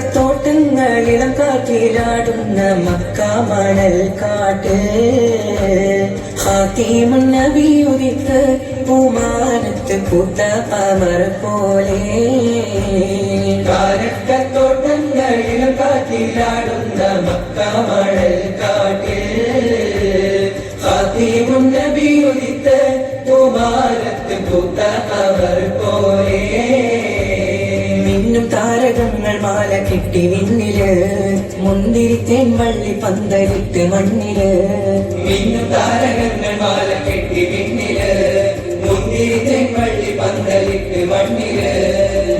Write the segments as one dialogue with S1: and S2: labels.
S1: കാരക്കത്തോട്ടങ്ങളിളം കാറ്റിലാടുന്ന Mecca മണൽ കാട്ട് ഹാത്തിമുൻ നബി ഉദിത്ത് പൂമാനത്ത് പൂത്ത അമർ പോലെ കാരക്കത്തോട്ടങ്ങളിളം കാറ്റിലാടുന്ന മക്ക മണൽ കാട്ട് ഹാത്തിമുൻ നബി ഉദിത്ത് പൂമാനത്ത് പൂത്ത അമർ പോലെ മിന്നും താരകങ്ങൾ മാല കെട്ടി വിണ്ണില് മുന്തിരിത്തേൻ വള്ളി പന്തലിട്ട് മണ്ണില് മിന്നും താരകങ്ങൾ മാല കെട്ടി വിണ്ണില് മുന്തിരിത്തേൻ വള്ളി പന്തലിട്ട് മണ്ണില്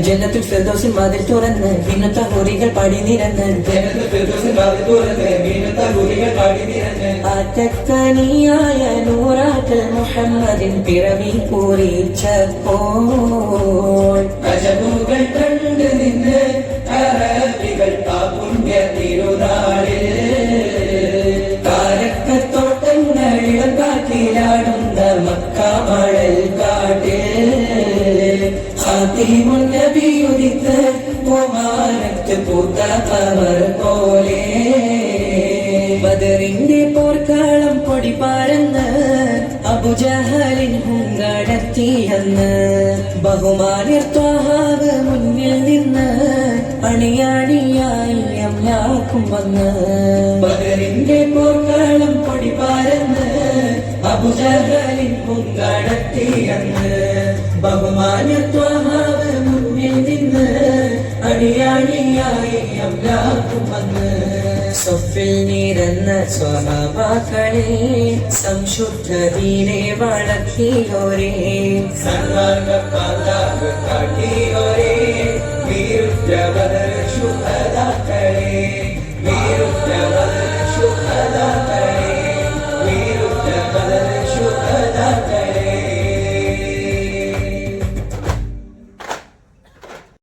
S1: ജന്നത്തുൽ ഫിർദൗസിൻ വാതിൽ തുറന്ന് ഭിന്നത്ത ഹുറികൾ പാടി നിരന്ന് ജന്നത്തുൽ ഫിർദൗസിൻ വാതിൽ തുറന്ന് ഭിന്നത്ത ഹുറികൾ പാടി നിരന്ന് ആറ്റക്കനിയായ നൂറാറ്റൽ മുഹമ്മദിൻ പിറവി പൂരിച്ചപ്പോൾ അജബുകൾ കണ്ട് നിന്ന് അറബികൾ ആ പുണ്യ തിരുനാളിൽ കാരക്കത്തോട്ടങ്ങളിളം കാറ്റിലാടുന്ന മക്ക മണൽ കാട്ടിൽ ഹാത്തിമുൻ നബി ഉദിത്ത് പൂമാനത്ത് പൂത്ത ഖമർ പോലെ ബദറിന്റെ പോർക്കാളം പൊടി പാരന്ന് അബുജഹലിൻ ഹുങ്കടത്തിയെന്ന് ബഹുമാനിർ ത്വഹാവ് മുന്നിൽ നിന്ന് അണിയാണിയായി അംലാക്കും വന്ന് ബദറിന്റെ പോർക്കാളം പൊടി പാരന്ന് അബുജഹലിൻ ഹുങ്കടത്തിയെന്ന് ബഹുമാനിർ ത്വഹാവ് മുന്നിൽ നിന്ന് അണിയാണിയായി അംലാക്കും വന്ന് സൊഫിൽ നിരന്ന സ്വഹാബാക്കളെ സംശുദ്ധതീരെ വളർത്തിയോരേ സന്മാർഗ കാട്ടിയോരേ വീരുറ്റ ബദർ ശുഹദാക്കളെ